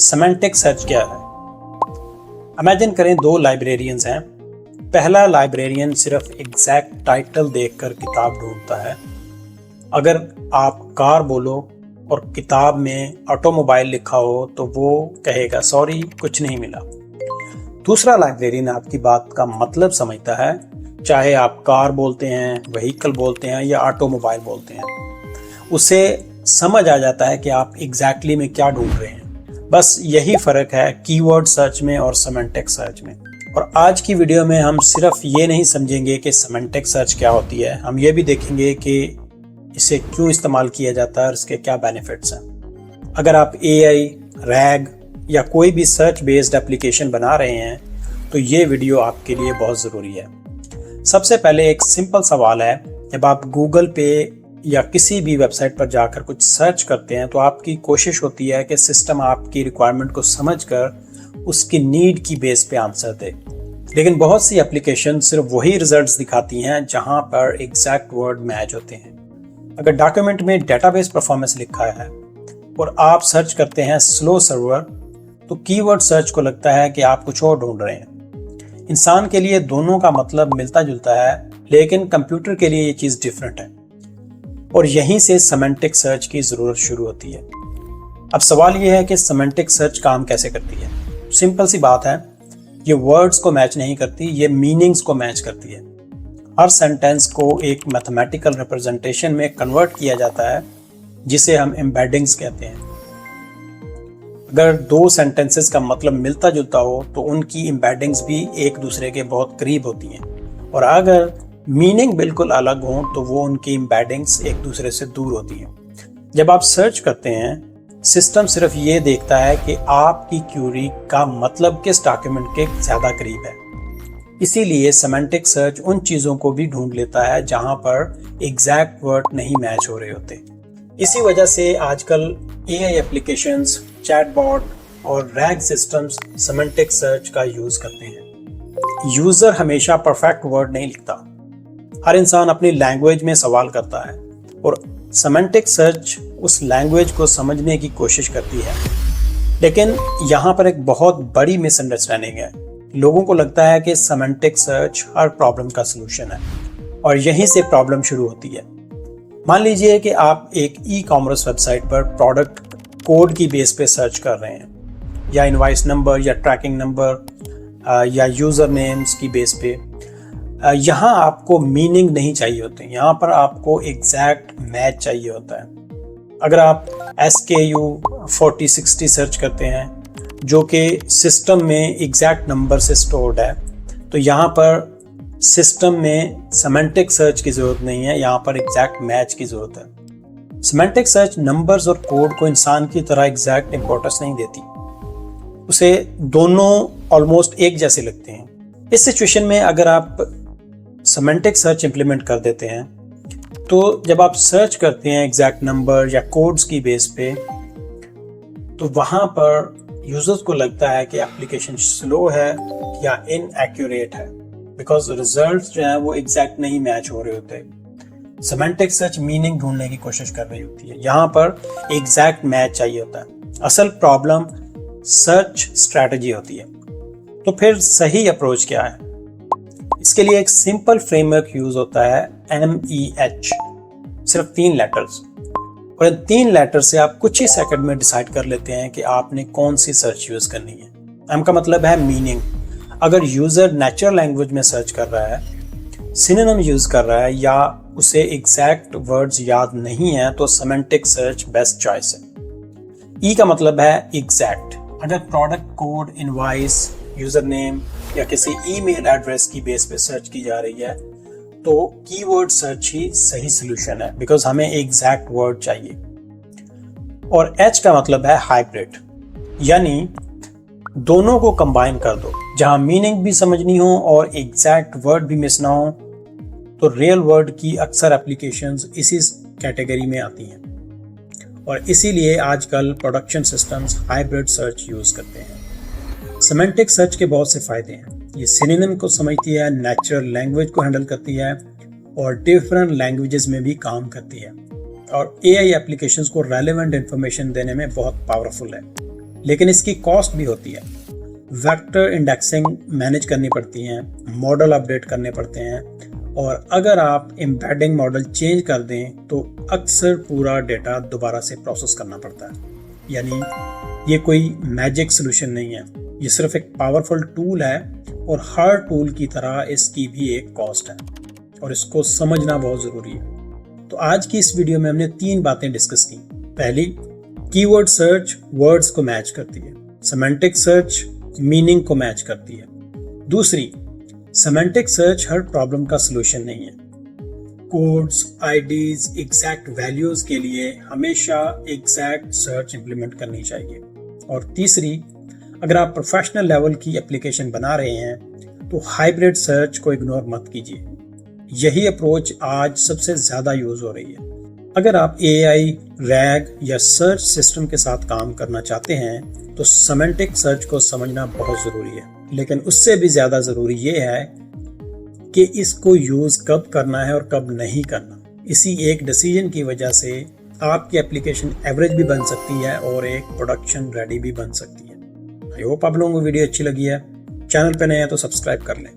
Semantic search क्या है? Imagine करें दो लाइब्रेरियंस हैं। पहला लाइब्रेरियन सिर्फ एग्जैक्ट टाइटल देखकर किताब ढूंढता है। अगर आप कार बोलो और किताब में ऑटोमोबाइल लिखा हो तो वो कहेगा सॉरी कुछ नहीं मिला। दूसरा लाइब्रेरियन आपकी बात का मतलब समझता है, चाहे आप कार बोलते हैं, व्हीकल बोलते हैं या ऑटोमोबाइल बोलते हैं। उसे समझ आ जाता है कि आप एग्जैक्टली में क्या ढूंढ रहे हैं। बस यही फर्क है कीवर्ड सर्च में और सेमेंटिक सर्च में। और आज की वीडियो में हम सिर्फ ये नहीं समझेंगे कि सेमेंटिक सर्च क्या होती है, हम ये भी देखेंगे कि इसे क्यों इस्तेमाल किया जाता है और इसके क्या बेनिफिट्स हैं। अगर आप AI, RAG या कोई भी सर्च बेस्ड एप्लीकेशन बना रहे हैं तो ये वीडियो आपके लिए बहुत ज़रूरी है। सबसे पहले एक सिंपल सवाल है, जब आप गूगल पे या किसी भी वेबसाइट पर जाकर कुछ सर्च करते हैं तो आपकी कोशिश होती है कि सिस्टम आपकी रिक्वायरमेंट को समझकर उसकी नीड की बेस पे आंसर दे। लेकिन बहुत सी एप्लीकेशन सिर्फ वही रिजल्ट्स दिखाती हैं जहां पर एग्जैक्ट वर्ड मैच होते हैं। अगर डॉक्यूमेंट में डेटाबेस परफॉर्मेंस लिखा है और आप सर्च करते हैं स्लो सर्वर, तो कीवर्ड सर्च को लगता है कि आप कुछ और ढूंढ रहे हैं। इंसान के लिए दोनों का मतलब मिलता जुलता है, लेकिन कंप्यूटर के लिए ये चीज़ डिफरेंट है और यहीं से सेमेंटिक सर्च की ज़रूरत शुरू होती है। अब सवाल ये है कि सेमेंटिक सर्च काम कैसे करती है। सिंपल सी बात है, ये वर्ड्स को मैच नहीं करती, ये मीनिंग्स को मैच करती है। हर सेंटेंस को एक मैथमेटिकल रिप्रेजेंटेशन में कन्वर्ट किया जाता है जिसे हम एम्बेडिंग्स कहते हैं। अगर दो सेंटेंसेस का मतलब मिलता जुलता हो तो उनकी एम्बेडिंग्स भी एक दूसरे के बहुत करीब होती हैं, और अगर मीनिंग बिल्कुल अलग हो तो वो उनकी एम्बेडिंग्स एक दूसरे से दूर होती हैं। जब आप सर्च करते हैं, सिस्टम सिर्फ ये देखता है कि आपकी क्यूरी का मतलब किस डॉक्यूमेंट के ज़्यादा करीब है। इसीलिए सेमेंटिक सर्च उन चीज़ों को भी ढूंढ लेता है जहां पर एग्जैक्ट वर्ड नहीं मैच हो रहे होते। इसी वजह से आजकल AI एप्लीकेशंस, चैटबॉट और RAG सिस्टम्स सेमेंटिक सर्च का यूज़ करते हैं। यूज़र हमेशा परफेक्ट वर्ड नहीं लिखता। हर इंसान अपनी लैंग्वेज में सवाल करता है और सेमेंटिक सर्च उस लैंग्वेज को समझने की कोशिश करती है। लेकिन यहाँ पर एक बहुत बड़ी मिसअंडरस्टैंडिंग है। लोगों को लगता है कि सेमेंटिक सर्च हर प्रॉब्लम का सलूशन है, और यहीं से प्रॉब्लम शुरू होती है। मान लीजिए कि आप एक ई-कॉमर्स वेबसाइट पर प्रोडक्ट कोड की बेस पे सर्च कर रहे हैं, या इनवॉइस नंबर या ट्रैकिंग नंबर या यूज़र नेम्स की बेस पे। यहाँ आपको मीनिंग नहीं चाहिए होते, यहाँ पर आपको एग्जैक्ट मैच चाहिए होता है। अगर आप SKU 4060 सर्च करते हैं जो कि सिस्टम में एग्जैक्ट नंबर से स्टोर्ड है, तो यहाँ पर सिस्टम में सेमेंटिक सर्च की ज़रूरत नहीं है, यहाँ पर एग्जैक्ट मैच की ज़रूरत है। सेमेंटिक सर्च नंबर्स और कोड को इंसान की तरह एग्जैक्ट इंपॉर्टेंस नहीं देती, उसे दोनों ऑलमोस्ट एक जैसे लगते हैं। इस सिचुएशन में अगर आप सेमेंटिक सर्च इंप्लीमेंट कर देते हैं तो जब आप सर्च करते हैं एग्जैक्ट नंबर या कोड्स की बेस पे, तो वहाँ पर यूजर्स को लगता है कि एप्लीकेशन स्लो है या इनएक्यूरेट है, बिकॉज रिजल्ट्स जो हैं वो एग्जैक्ट नहीं मैच हो रहे होते। सेमेंटिक सर्च मीनिंग ढूंढने की कोशिश कर रही होती है, यहाँ पर एग्जैक्ट मैच चाहिए होता है। असल प्रॉब्लम सर्च स्ट्रैटेजी होती है। तो फिर सही अप्रोच क्या है? इसके लिए एक सिंपल फ्रेमवर्क यूज होता है, MEH, सिर्फ 3 लेटर्स, और इन 3 लेटर से आप कुछ ही सेकंड में डिसाइड कर लेते हैं कि आपने कौन सी सर्च यूज करनी है। M का मतलब है मीनिंग। अगर यूजर नेचुरल लैंग्वेज में सर्च कर रहा है, सिनोनिम यूज कर रहा है या उसे एग्जैक्ट वर्ड्स याद नहीं है, तो सेमेंटिक सर्च बेस्ट चॉइस है। E का मतलब है एग्जैक्ट। अगर product code, invoice, user name या किसी ईमेल एड्रेस की बेस पे सर्च की जा रही है तो कीवर्ड सर्च ही सही सलूशन है, बिकॉज हमें एग्जैक्ट वर्ड चाहिए। और H का मतलब है हाइब्रिड, यानी दोनों को कंबाइन कर दो, जहां मीनिंग भी समझनी हो और एग्जैक्ट वर्ड भी मिस ना हो। तो रियल वर्ड की अक्सर एप्लीकेशंस इसी कैटेगरी में आती हैं, और इसीलिए आजकल production systems hybrid search use करते हैं। सेमेंटिक सर्च के बहुत से फायदे हैं। ये सिनोनिम को समझती है, नेचुरल लैंग्वेज को हैंडल करती है और डिफरेंट लैंग्वेजेस में भी काम करती है, और AI एप्लीकेशंस को रेलेवेंट इंफॉर्मेशन देने में बहुत पावरफुल है। लेकिन इसकी कॉस्ट भी होती है। वेक्टर इंडेक्सिंग मैनेज करनी पड़ती हैं, मॉडल अपडेट करने पड़ते हैं, और अगर आप एम्बेडिंग मॉडल चेंज कर दें तो अक्सर पूरा डेटा दोबारा से प्रोसेस करना पड़ता है। यानी ये कोई मैजिक सोल्यूशन नहीं है, ये सिर्फ एक पावरफुल टूल है और हर टूल की तरह इसकी भी एक कॉस्ट है और इसको समझना बहुत ज़रूरी है। तो आज की इस वीडियो में हमने 3 बातें डिस्कस की। पहली, कीवर्ड सर्च वर्ड्स को मैच करती है। सेमेंटिक सर्च मीनिंग को मैच करती है। दूसरी, सेमेंटिक सर्च हर प्रॉब्लम का सलूशन नहीं है। कोड्स, आईडीज, एग्जैक्ट वैल्यूज के लिए हमेशा एग्जैक्ट सर्च इंप्लीमेंट करनी चाहिए। और तीसरी, अगर आप प्रोफेशनल लेवल की एप्लीकेशन बना रहे हैं तो हाइब्रिड सर्च को इग्नोर मत कीजिए। यही अप्रोच आज सबसे ज़्यादा यूज़ हो रही है। अगर आप एआई, रैग या सर्च सिस्टम के साथ काम करना चाहते हैं तो सेमेंटिक सर्च को समझना बहुत ज़रूरी है, लेकिन उससे भी ज़्यादा ज़रूरी ये है कि इसको यूज़ कब करना है और कब नहीं करना। इसी एक डिसीजन की वजह से आपकी एप्लीकेशन एवरेज भी बन सकती है और एक प्रोडक्शन रेडी भी बन सकती है। आई होप आप लोगों को वीडियो अच्छी लगी है। चैनल पे नए हैं तो सब्सक्राइब कर लें।